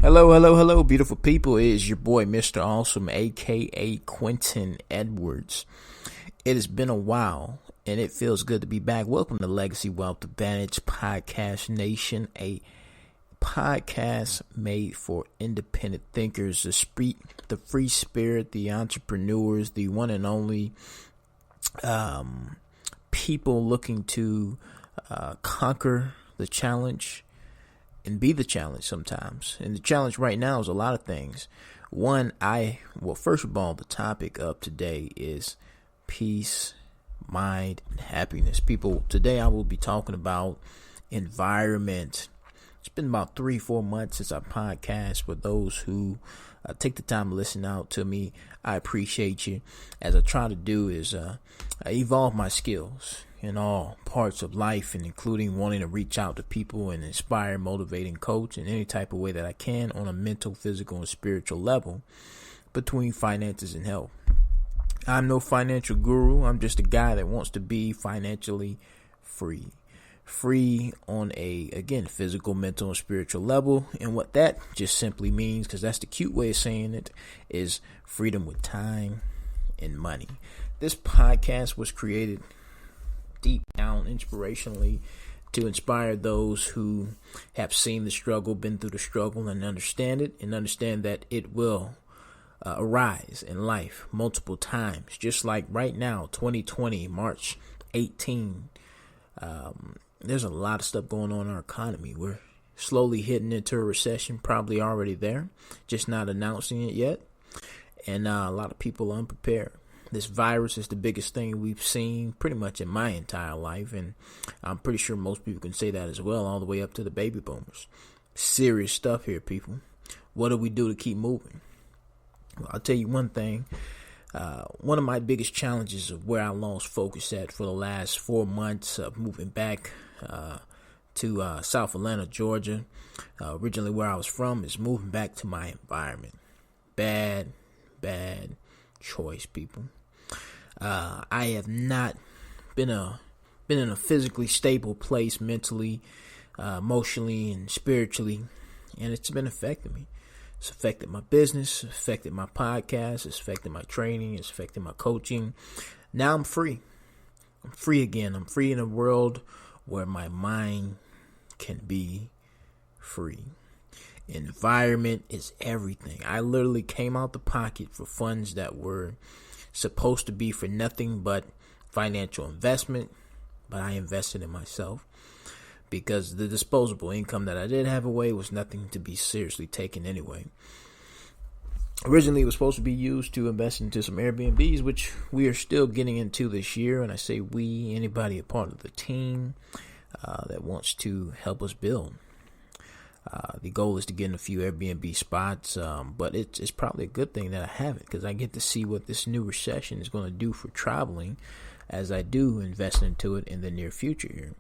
Hello, hello, hello, beautiful people. It is your boy, Mr. Awesome, aka Quentin Edwards. It has been a while, and it feels good to be back. Welcome to Legacy Wealth Advantage Podcast Nation, a podcast made for independent thinkers, the free spirit, the entrepreneurs, the one and only people looking to conquer the challenge and be the challenge sometimes. And the challenge right now is a lot of things. First of all, the topic of today is peace, mind, and happiness. People, today I will be talking about environment. It's been about 3-4 months since I podcast. For those who take the time to listen out to me, I appreciate you. As I try to do is evolve my skills in all parts of life, and including wanting to reach out to people and inspire, motivate, and coach in any type of way that I can on a mental, physical, and spiritual level between finances and health. I'm no financial guru. I'm just a guy that wants to be financially free. Free on a, again, physical, mental, and spiritual level. And what that just simply means, because that's the cute way of saying it, is freedom with time and money. This podcast was created deep down inspirationally to inspire those who have seen the struggle, been through the struggle, and understand it, and understand that it will arise in life multiple times. Just like right now, 2020, March 18, there's a lot of stuff going on in our economy. We're slowly hitting into a recession, probably already there, just not announcing it yet. And a lot of people are unprepared. This virus is the biggest thing we've seen pretty much in my entire life, and I'm pretty sure most people can say that as well, all the way up to the baby boomers. Serious stuff here, people. What do we do to keep moving? Well, I'll tell you one thing. One of my biggest challenges of where I lost focus at for the last 4 months of moving back to South Atlanta, Georgia, originally where I was from, is moving back to my environment. Bad choice, people. I have not been in a physically stable place mentally, emotionally, and spiritually, and it's been affecting me. It's affected my business, it's affected my podcast, it's affected my training, it's affected my coaching. Now I'm free. I'm free again. I'm free in a world where my mind can be free. Environment is everything. I literally came out the pocket for funds that were supposed to be for nothing but financial investment, but I invested in myself because the disposable income that I did have away was nothing to be seriously taken anyway. Originally, it was supposed to be used to invest into some Airbnbs, which we are still getting into this year. And I say we, anybody a part of the team that wants to help us build. The goal is to get in a few Airbnb spots, but it's probably a good thing that I haven't, because I get to see what this new recession is going to do for traveling as I do invest into it in the near future here.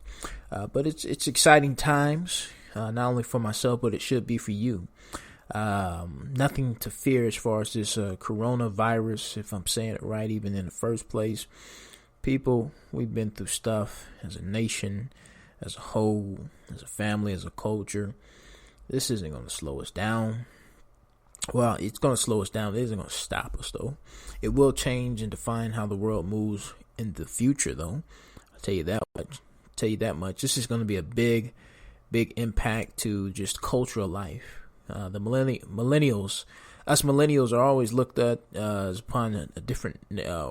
But it's exciting times, not only for myself, but it should be for you. Nothing to fear as far as this coronavirus, if I'm saying it right, even in the first place. People, we've been through stuff as a nation, as a whole, as a family, as a culture. This isn't going to slow us down. Well, it's going to slow us down. It isn't going to stop us, though. It will change and define how the world moves in the future, though. I'll tell you that much. This is going to be a big impact to just cultural life. The millennials, us millennials are always looked at as upon a different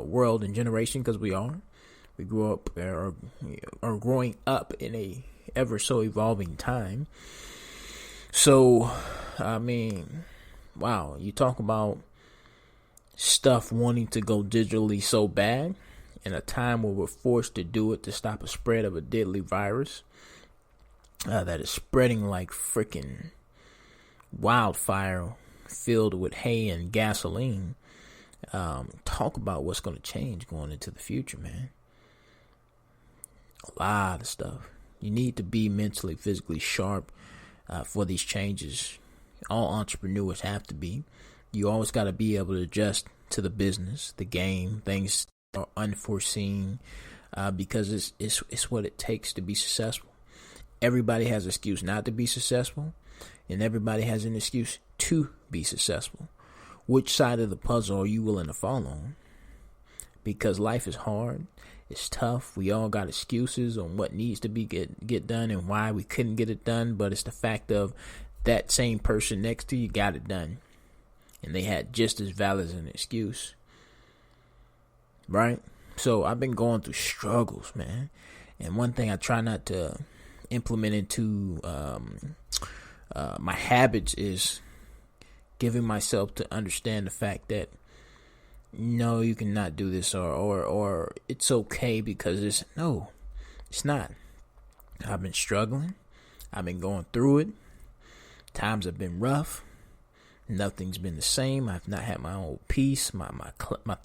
world and generation, because we are. We grew up, are growing up in a ever so evolving time. So, I mean, wow, you talk about stuff wanting to go digitally so bad in a time where we're forced to do it to stop a spread of a deadly virus that is spreading like freaking wildfire filled with hay and gasoline. Talk about what's going to change going into the future, man. A lot of stuff. You need to be mentally, physically sharp for these changes. All entrepreneurs have to be. You always got to be able to adjust to the business, the game, things are unforeseen, because it's what it takes to be successful. Everybody has an excuse not to be successful, and everybody has an excuse to be successful. Which side of the puzzle are you willing to fall on? Because life is hard. It's tough. We all got excuses on what needs to be get done and why we couldn't get it done. But it's the fact of that same person next to you got it done. And they had just as valid an excuse. Right? So I've been going through struggles, man. And one thing I try not to implement into my habits is giving myself to understand the fact that no, you cannot do this, or it's okay because it's not. I've been struggling. I've been going through it. Times have been rough. Nothing's been the same. I've not had my own peace. My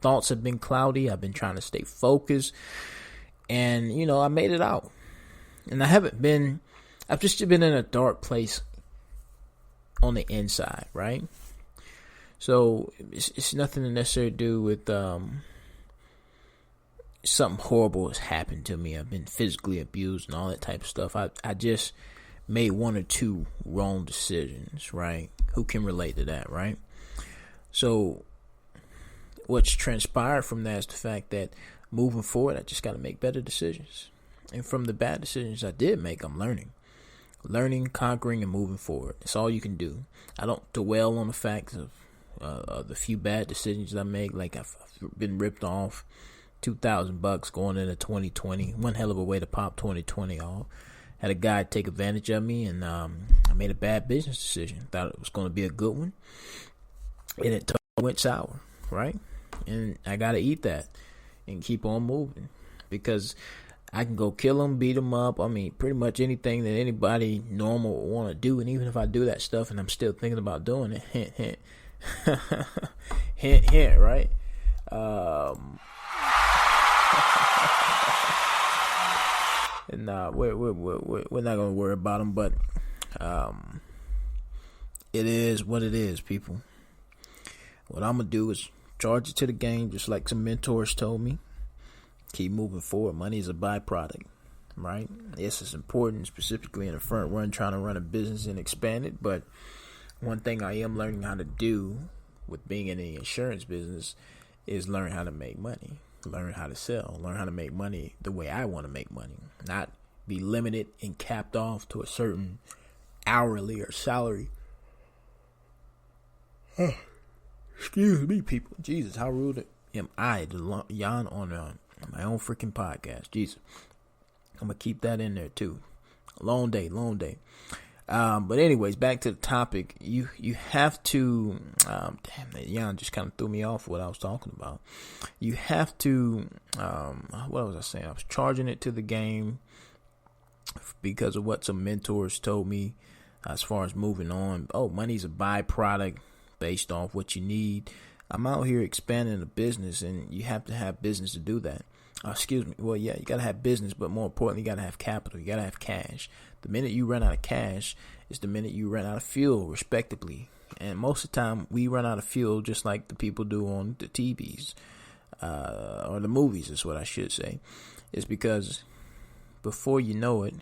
thoughts have been cloudy. I've been trying to stay focused, and I made it out. And I've just been in a dark place on the inside, right? So it's nothing to necessarily do with something horrible has happened to me. I've been physically abused and all that type of stuff. I just made one or two wrong decisions, right? Who can relate to that, right? So what's transpired from that is the fact that moving forward, I just got to make better decisions. And from the bad decisions I did make, I'm learning, conquering, and moving forward. That's all you can do. I don't dwell on the facts of the few bad decisions I make. Like I've been ripped off $2,000 going into 2020. One hell of a way to pop 2020 off. Had a guy take advantage of me, and I made a bad business decision. Thought it was going to be a good one, and it totally went sour, right? And I got to eat that and keep on moving, because I can go kill them, beat them up. I mean, pretty much anything that anybody normal would want to do. And even if I do that stuff and I'm still thinking about doing it, hint, hint. hint, hint, right? And we're not gonna worry about them, but it is what it is, people. What I'm gonna do is charge it to the game, just like some mentors told me. Keep moving forward. Money is a byproduct, right? Yes, it's important, specifically in the front run, trying to run a business and expand it. But one thing I am learning how to do with being in the insurance business is learn how to make money, learn how to sell, learn how to make money the way I want to make money, not be limited and capped off to a certain hourly or salary. Excuse me, people. Jesus, how rude am I to yawn on my own freaking podcast? Jesus. I'm going to keep that in there too. Long day. But anyways, back to the topic. You have to, damn, that yawn just kind of threw me off what I was talking about. You have to, what was I saying? I was charging it to the game because of what some mentors told me as far as moving on. Oh, money's a byproduct based off what you need. I'm out here expanding the business, and you have to have business to do that. Excuse me. Well, yeah, you got to have business, but more importantly, you got to have capital. You got to have cash. The minute you run out of cash is the minute you run out of fuel, respectively. And most of the time, we run out of fuel just like the people do on the TVs or the movies, is what I should say. It's because before you know it,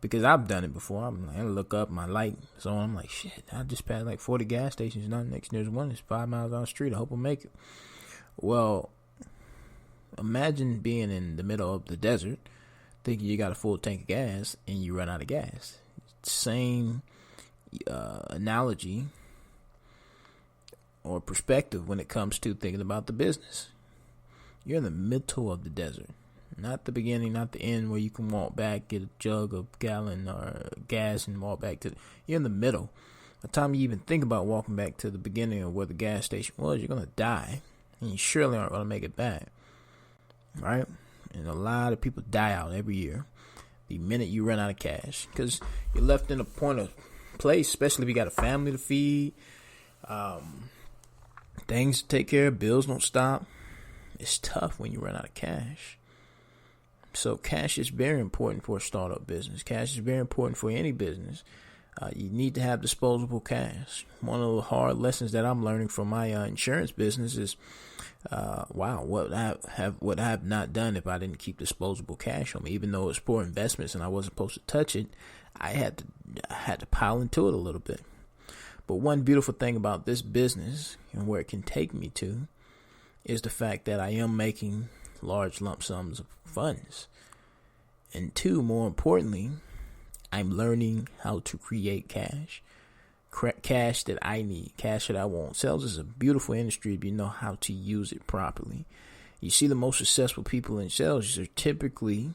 because I've done it before, I look up, my light is on. I'm like, shit, I just passed like 40 gas stations. Now next there's one that's 5 miles down the street. I hope I make it. Well, imagine being in the middle of the desert, thinking you got a full tank of gas, and you run out of gas. Same analogy or perspective when it comes to thinking about the business. You're in the middle of the desert. Not the beginning, not the end where you can walk back, get a jug of gallon or gas and walk back to you're in the middle. By the time you even think about walking back to the beginning of where the gas station was, you're going to die. And you surely aren't going to make it back. Right? And a lot of people die out every year the minute you run out of cash. Because you're left in a point of place, especially if you got a family to feed. Things to take care of, bills don't stop. It's tough when you run out of cash. So cash is very important for a startup business. Cash is very important for any business. You need to have disposable cash. One of the hard lessons that I'm learning from my insurance business is, wow, what I have not done if I didn't keep disposable cash on me. Even though it's poor investments and I wasn't supposed to touch it, I had to pile into it a little bit. But one beautiful thing about this business and where it can take me to is the fact that I am making large lump sums of funds. And two, more importantly, I'm learning how to create cash that I need, cash that I want. Sales is a beautiful industry if you know how to use it properly. You see the most successful people in sales are typically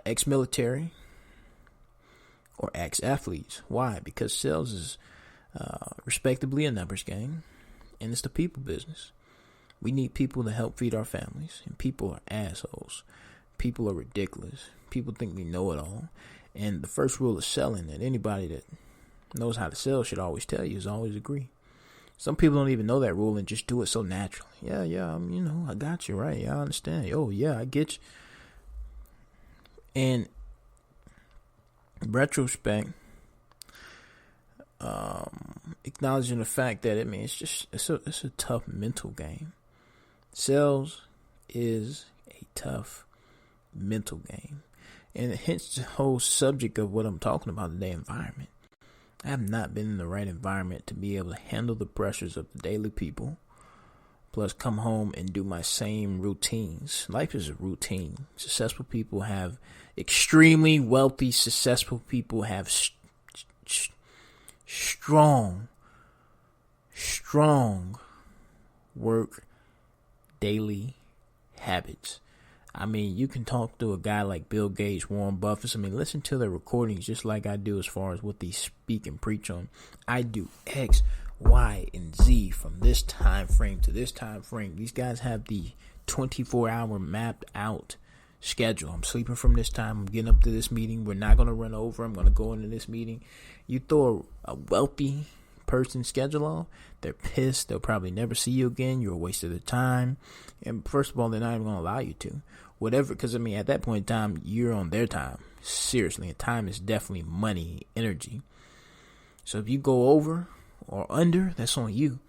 ex-military or ex-athletes. Why? Because sales is respectably a numbers game, and it's the people business. We need people to help feed our families, and people are assholes. People are ridiculous. People think they know it all. And the first rule of selling that anybody that knows how to sell should always tell you is always agree. Some people don't even know that rule and just do it so naturally. Yeah, I got you, right? Yeah, I understand. Oh, yeah, I get you. And in retrospect, acknowledging the fact that it's a tough mental game. Sales is a tough mental game. And hence the whole subject of what I'm talking about today, environment. I have not been in the right environment to be able to handle the pressures of the daily people, plus come home and do my same routines. Life is a routine. Successful people have extremely wealthy, successful people have strong work daily habits. I mean, you can talk to a guy like Bill Gates, Warren Buffett. I mean, listen to their recordings just like I do as far as what they speak and preach on. I do X, Y, and Z from this time frame to this time frame. These guys have the 24-hour mapped out schedule. I'm sleeping from this time. I'm getting up to this meeting. We're not going to run over. I'm going to go into this meeting. You throw a wealthy person's schedule off, they're pissed. They'll probably never see you again. You're a waste of their time. And first of all, they're not even going to allow you to. Whatever, because at that point in time, you're on their time. Seriously, and time is definitely money, energy. So if you go over or under, that's on you.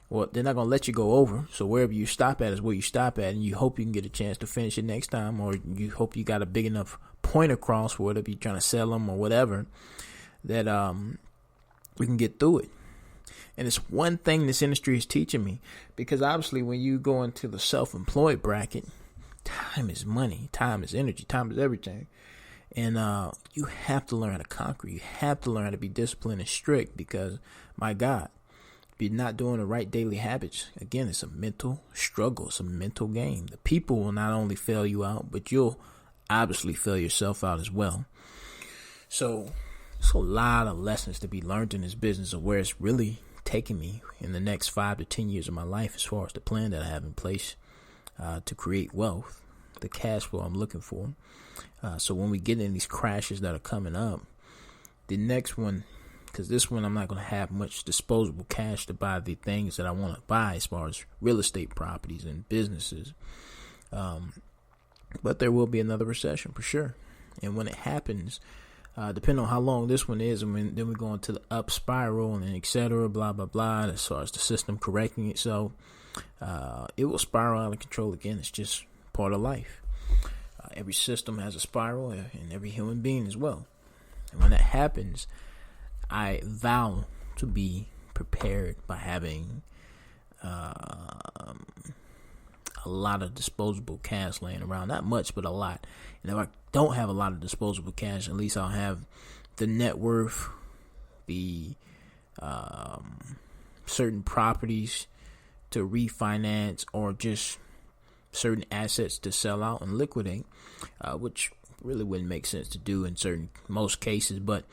Well, they're not going to let you go over. So wherever you stop at is where you stop at, and you hope you can get a chance to finish it next time, or you hope you got a big enough point across for whatever you're trying to sell them or whatever, that we can get through it. And it's one thing this industry is teaching me, because obviously when you go into the self-employed bracket, time is money, time is energy, time is everything. And you have to learn how to conquer. You have to learn how to be disciplined and strict, because, my God, if you're not doing the right daily habits, again, it's a mental struggle. It's a mental game. The people will not only fail you out, but you'll obviously fail yourself out as well. So there's a lot of lessons to be learned in this business of where it's really taking me in the next 5 to 10 years of my life, as far as the plan that I have in place to create wealth, the cash flow I'm looking for. So when we get in these crashes that are coming up, the next one, because this one I'm not going to have much disposable cash to buy the things that I want to buy as far as real estate properties and businesses. But there will be another recession for sure. And when it happens, depending on how long this one is, and then we go into the up spiral and et cetera, blah, blah, blah, as far as the system correcting itself, it will spiral out of control again. It's just part of life. Every system has a spiral, and every human being as well. And when that happens, I vow to be prepared by having a lot of disposable cash laying around. Not much, but a lot. And if I don't have a lot of disposable cash, at least I'll have the net worth, the certain properties to refinance, or just certain assets to sell out and liquidate, which really wouldn't make sense to do in most cases. But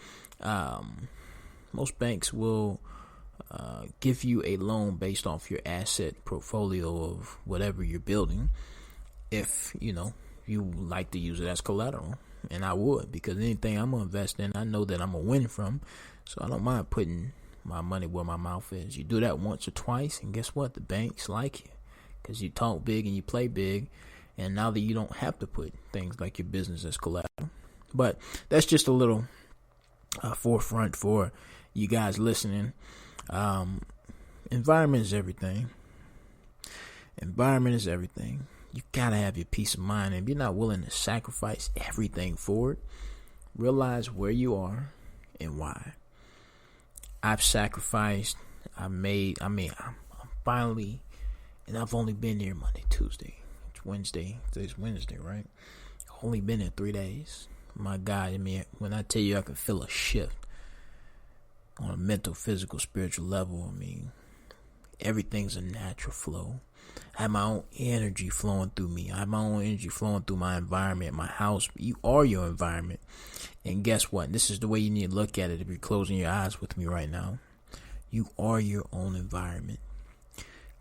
most banks will give you a loan based off your asset portfolio of whatever you're building, if you like to use it as collateral. And I would, because anything I'm gonna invest in, I know that I'm gonna win from, so I don't mind putting my money where my mouth is. You do that once or twice, and guess what? The banks like you, because you talk big and you play big. And now that you don't have to put things like your business as collateral. But that's just a little forefront for you guys listening. Environment is everything. Environment is everything. You gotta have your peace of mind, and if you're not willing to sacrifice everything for it, realize where you are and why. I've sacrificed. I'm finally, and I've only been here Monday, Tuesday. It's Wednesday. Today's Wednesday, right? Only been here 3 days. My God, I mean, when I tell you I can feel a shift on a mental, physical, spiritual level, I mean, everything's a natural flow. I have my own energy flowing through me. I have my own energy flowing through my environment, my house. You are your environment. And guess what? This is the way you need to look at it if you're closing your eyes with me right now. You are your own environment.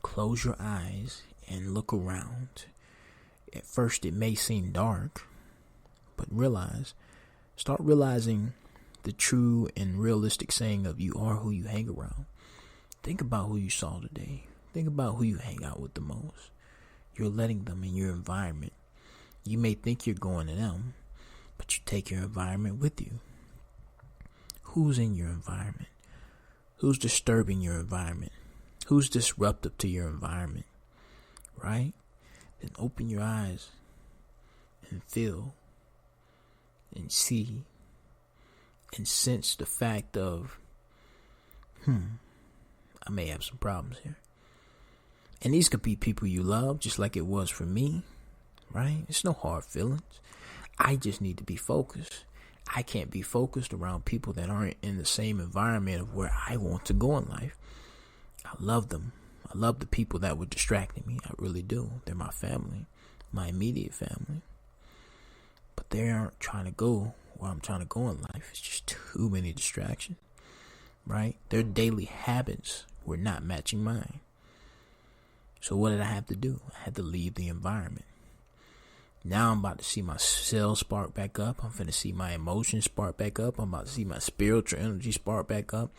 Close your eyes and look around. At first it may seem dark, but start realizing the true and realistic saying of you are who you hang around. Think about who you saw today. Think about who you hang out with the most. You're letting them in your environment. You may think you're going to them, but you take your environment with you. Who's in your environment? Who's disturbing your environment? Who's disruptive to your environment? Right? Then open your eyes and feel and see and sense the fact of, I may have some problems here. And these could be people you love, just like it was for me, right? It's no hard feelings. I just need to be focused. I can't be focused around people that aren't in the same environment of where I want to go in life. I love them. I love the people that were distracting me. I really do. They're my family, my immediate family. But they aren't trying to go where I'm trying to go in life. It's just too many distractions, right? Their daily habits were not matching mine. So what did I have to do? I had to leave the environment. Now I'm about to see my cells spark back up. I'm finna see my emotions spark back up. I'm about to see my spiritual energy spark back up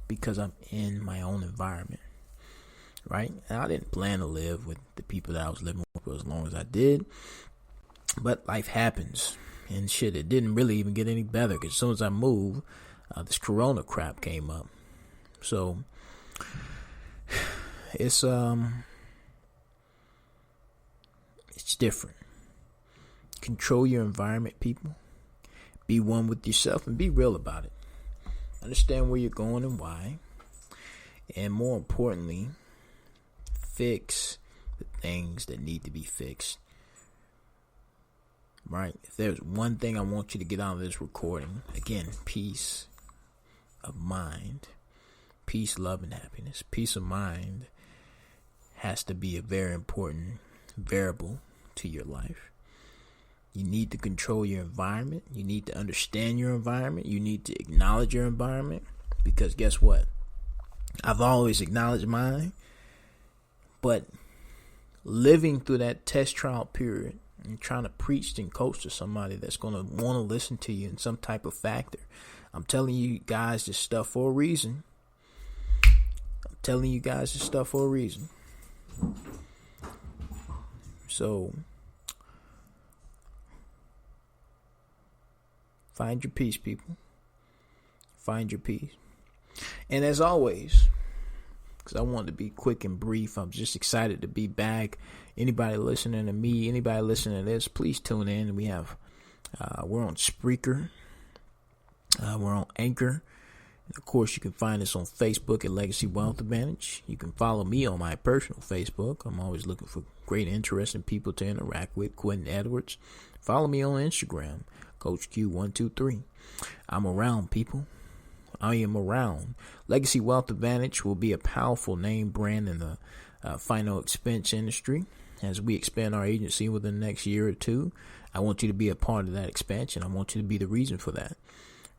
because I'm in my own environment, right? And I didn't plan to live with the people that I was living with for as long as I did. But life happens. And shit, it didn't really even get any better because as soon as I moved, this corona crap came up. So it's different. Control your environment, people. Be one with yourself and be real about it. Understand where you're going and why. And more importantly, fix the things that need to be fixed. Right? If there's one thing I want you to get out of this recording, again, peace of mind. Peace, love, and happiness. Peace of mind has to be a very important variable to your life. You need to control your environment. You need to understand your environment. You need to acknowledge your environment. Because guess what? I've always acknowledged mine. But living through that test trial period and trying to preach and coach to somebody that's going to want to listen to you in some type of factor. I'm telling you guys this stuff for a reason. So, find your peace, people. Find your peace. And as always, because I wanted to be quick and brief, I'm just excited to be back. Anybody listening to me, anybody listening to this, please tune in. We have, we're on Spreaker. We're on Anchor. And of course, you can find us on Facebook at Legacy Wealth Advantage. You can follow me on my personal Facebook. I'm always looking for great, interesting people to interact with. Quentin Edwards. Follow me on Instagram, Coach Q123. I'm around, people. I am around. Legacy Wealth Advantage will be a powerful name brand in the final expense industry as we expand our agency within the next year or two. I want you to be a part of that expansion. I want you to be the reason for that,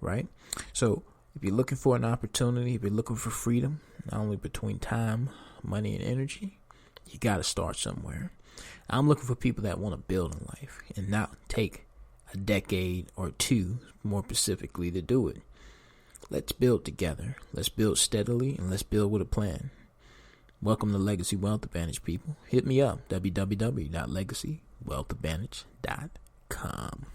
right? So if you're looking for an opportunity, if you're looking for freedom, not only between time, money, and energy, you got to start somewhere. I'm looking for people that want to build in life and not take a decade or two, more specifically, to do it. Let's build together. Let's build steadily, and let's build with a plan. Welcome to Legacy Wealth Advantage, people. Hit me up, www.legacywealthadvantage.com.